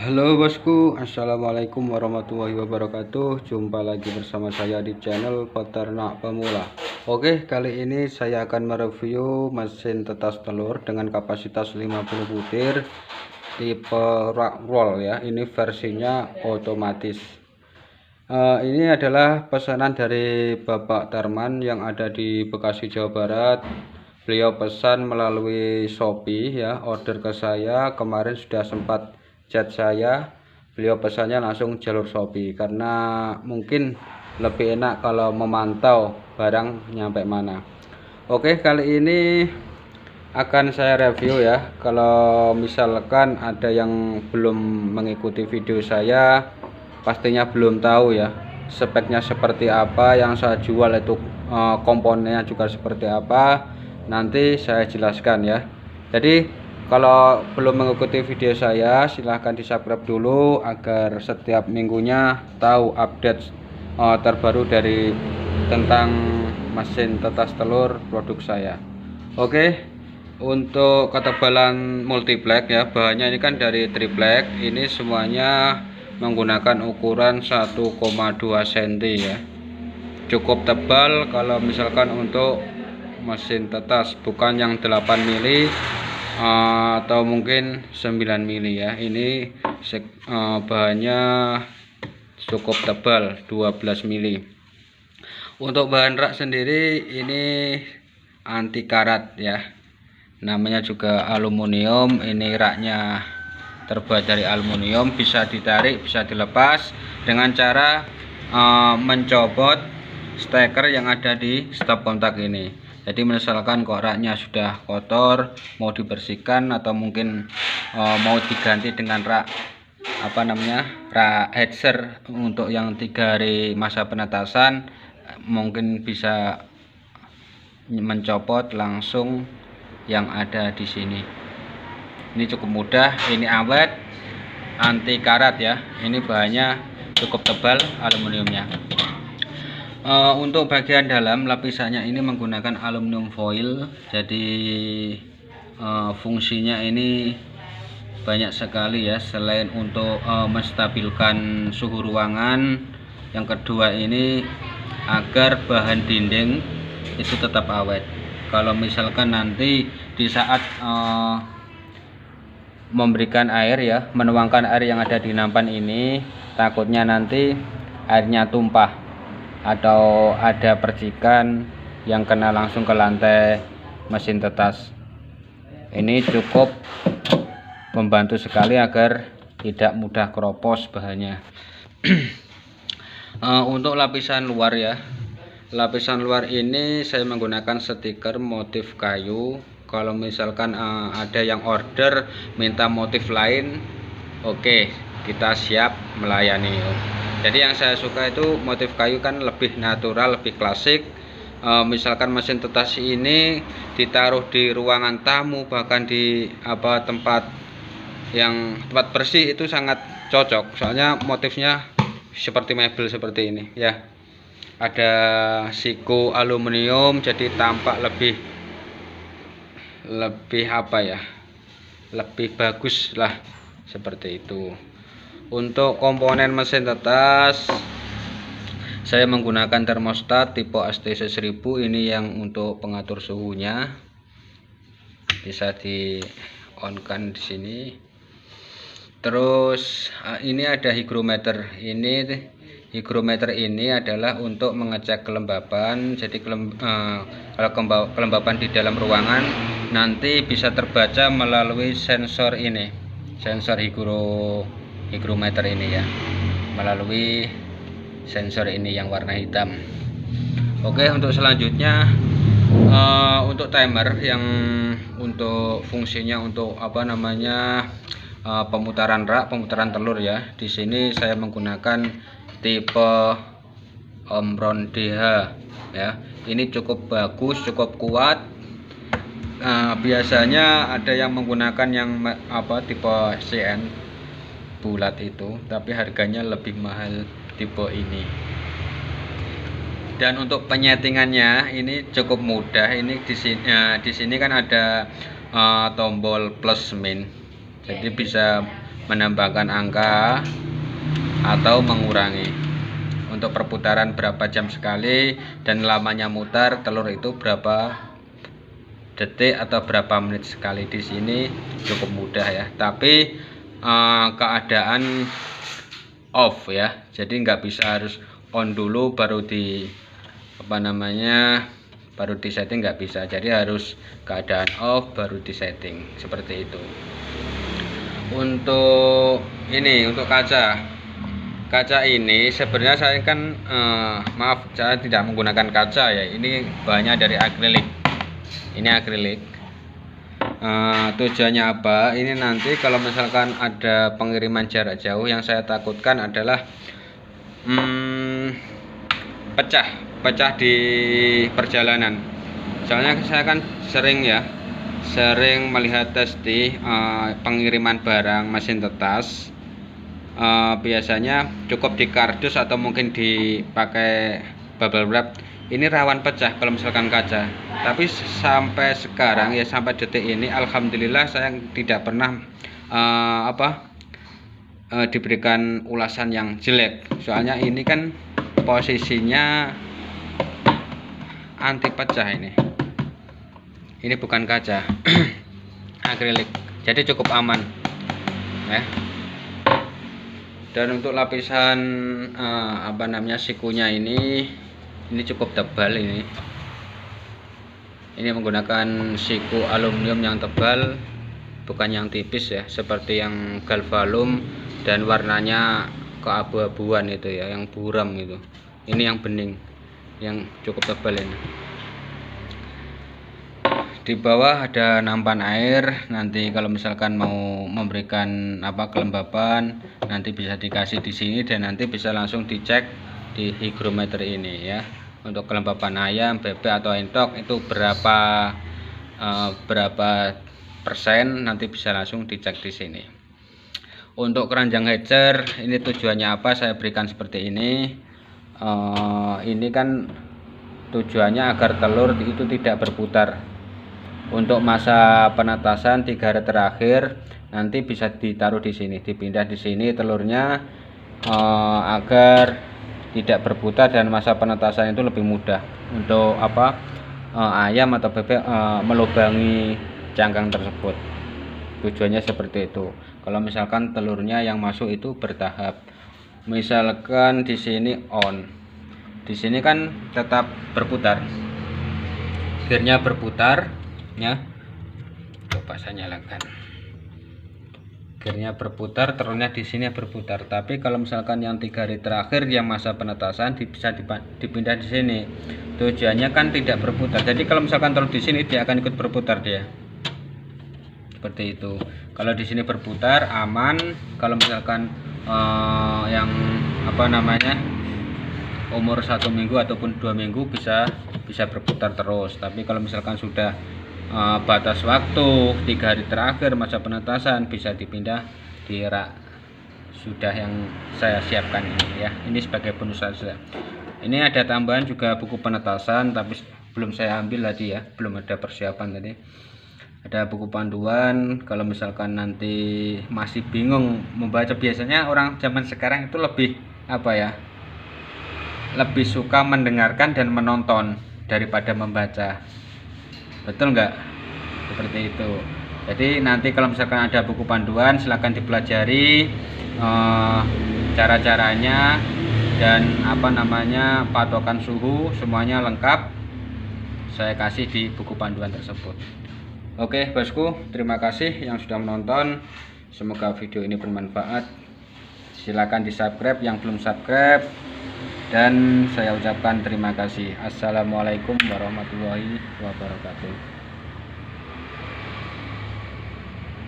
Halo bosku, assalamualaikum warahmatullahi wabarakatuh. Jumpa lagi bersama saya di channel Peternak Pemula. Oke, kali ini saya akan mereview mesin tetas telur dengan kapasitas 50 butir tipe roll ya. Ini versinya otomatis. Ini adalah pesanan dari Bapak Darman yang ada di Bekasi, Jawa Barat. Beliau pesan melalui Shopee ya, order ke saya. Kemarin sudah sempat chat saya. Beliau pesannya langsung jalur Shopee karena mungkin lebih enak kalau memantau barang nyampe mana. Oke, kali ini akan saya review ya. Kalau misalkan ada yang belum mengikuti video saya, pastinya belum tahu ya speknya seperti apa, yang saya jual itu komponennya juga seperti apa, nanti saya jelaskan ya. Jadi kalau belum mengikuti video saya, silahkan di subscribe dulu agar setiap minggunya tahu update terbaru dari tentang mesin tetas telur produk saya. Oke, untuk ketebalan multiplex ya, bahannya ini kan dari triplek. Ini semuanya menggunakan ukuran 1,2 cm ya. Cukup tebal kalau misalkan untuk mesin tetas, bukan yang 8 mili atau mungkin 9 mili ya. Ini bahannya cukup tebal, 12 mili. Untuk bahan rak sendiri ini anti karat ya, namanya juga aluminium. Ini raknya terbuat dari aluminium, bisa ditarik, bisa dilepas dengan cara mencopot steker yang ada di stop kontak ini. Jadi misalkan kok raknya sudah kotor, mau dibersihkan atau mungkin mau diganti dengan rak rak headser untuk yang 3 hari masa penetasan, mungkin bisa mencopot langsung yang ada di sini. Ini cukup mudah, ini awet, anti karat ya. Ini bahannya cukup tebal aluminiumnya. Untuk bagian dalam lapisannya ini menggunakan aluminium foil. Jadi fungsinya ini banyak sekali ya. Selain untuk menstabilkan suhu ruangan, yang kedua ini agar bahan dinding itu tetap awet. Kalau misalkan nanti di saat memberikan air ya, menuangkan air yang ada di nampan ini, takutnya nanti airnya tumpah atau ada percikan yang kena langsung ke lantai mesin tetas. Ini cukup membantu sekali agar tidak mudah keropos bahannya. Untuk lapisan luar ya, lapisan luar ini saya menggunakan stiker motif kayu. Kalau misalkan ada yang order minta motif lain, oke, kita siap melayani. Jadi yang saya suka itu motif kayu, kan lebih natural, lebih klasik. Misalkan mesin tetas ini ditaruh di ruangan tamu, bahkan di tempat bersih, itu sangat cocok. Soalnya motifnya seperti mebel seperti ini ya. Ada siku aluminium, jadi tampak lebih lebih bagus lah, seperti itu. Untuk komponen mesin tetas, saya menggunakan termostat tipe STC 1000. Ini yang untuk pengatur suhunya, bisa di on kan di sini. Terus ini ada hygrometer. Hygrometer ini adalah untuk mengecek kelembapan. Jadi kalau kelembapan di dalam ruangan nanti bisa terbaca melalui sensor ini, sensor hygrometer ini ya, melalui sensor ini yang warna hitam. Oke, untuk selanjutnya untuk timer yang untuk fungsinya untuk pemutaran rak, pemutaran telur ya. Di sini saya menggunakan tipe Omron DH ya. Ini cukup bagus, cukup kuat. Biasanya ada yang menggunakan yang tipe CN bulat itu, tapi harganya lebih mahal tipe ini. Dan untuk penyetingannya ini cukup mudah. Ini di sini kan ada tombol plus min. Jadi bisa menambahkan angka atau mengurangi. Untuk perputaran berapa jam sekali dan lamanya mutar telur itu berapa detik atau berapa menit sekali. Di sini cukup mudah ya, tapi keadaan off ya, jadi nggak bisa harus on dulu baru di baru di setting, nggak bisa. Jadi harus keadaan off baru di setting seperti itu. Untuk kaca ini sebenarnya saya kan maaf, saya tidak menggunakan kaca ya, ini bahannya dari akrilik. Ini akrilik. Tujuannya apa? Ini nanti kalau misalkan ada pengiriman jarak jauh, yang saya takutkan adalah pecah di perjalanan. Soalnya saya kan sering melihat tes di pengiriman barang mesin tetas. Biasanya cukup di kardus atau mungkin dipakai bubble wrap, ini rawan pecah kalau misalkan kaca. Tapi sampai sekarang ya, sampai detik ini alhamdulillah saya tidak pernah diberikan ulasan yang jelek. Soalnya ini kan posisinya anti pecah. Ini bukan kaca akrilik, jadi cukup aman ya. Dan untuk lapisan sikunya ini cukup tebal. Ini menggunakan siku aluminium yang tebal, bukan yang tipis ya, seperti yang galvalum dan warnanya keabu-abuan itu ya, yang buram itu. Ini yang bening, yang cukup tebal ini. Di bawah ada nampan air, nanti kalau misalkan mau memberikan kelembapan nanti bisa dikasih di sini, dan nanti bisa langsung dicek di hygrometer ini ya. Untuk kelembapan ayam, bebek atau entok itu berapa persen, nanti bisa langsung dicek di sini. Untuk keranjang hatcher ini tujuannya apa, saya berikan seperti ini. Ini kan tujuannya agar telur itu tidak berputar. Untuk masa penetasan 3 hari terakhir nanti bisa ditaruh di sini, dipindah di sini telurnya agar tidak berputar dan masa penetasan itu lebih mudah. Untuk ayam atau bebek melubangi cangkang tersebut. Tujuannya seperti itu. Kalau misalkan telurnya yang masuk itu bertahap. Misalkan di sini on. Di sini kan tetap berputar. Gearnya berputar ya. Coba saya nyalakan. Gearnya berputar, telurnya di sini berputar. Tapi kalau misalkan yang 3 hari terakhir yang masa penetasan bisa dipindah di sini. Tujuannya kan tidak berputar. Jadi kalau misalkan telur di sini dia akan ikut berputar dia. Seperti itu. Kalau di sini berputar aman. Kalau misalkan yang umur 1 minggu ataupun 2 minggu bisa berputar terus. Tapi kalau misalkan sudah batas waktu 3 hari terakhir masa penetasan, bisa dipindah di rak sudah yang saya siapkan ini ya. Ini sebagai bonus saja. Ini ada tambahan juga buku penetasan, tapi belum saya ambil tadi ya, belum ada persiapan tadi. Ada buku panduan kalau misalkan nanti masih bingung membaca. Biasanya orang zaman sekarang itu lebih lebih suka mendengarkan dan menonton daripada membaca. Betul nggak? Seperti itu. Jadi nanti kalau misalkan ada buku panduan silahkan dipelajari cara-caranya dan patokan suhu, semuanya lengkap saya kasih di buku panduan tersebut. Oke bosku, terima kasih yang sudah menonton. Semoga video ini bermanfaat. Silahkan di subscribe yang belum subscribe, dan saya ucapkan terima kasih. Assalamualaikum warahmatullahi wabarakatuh.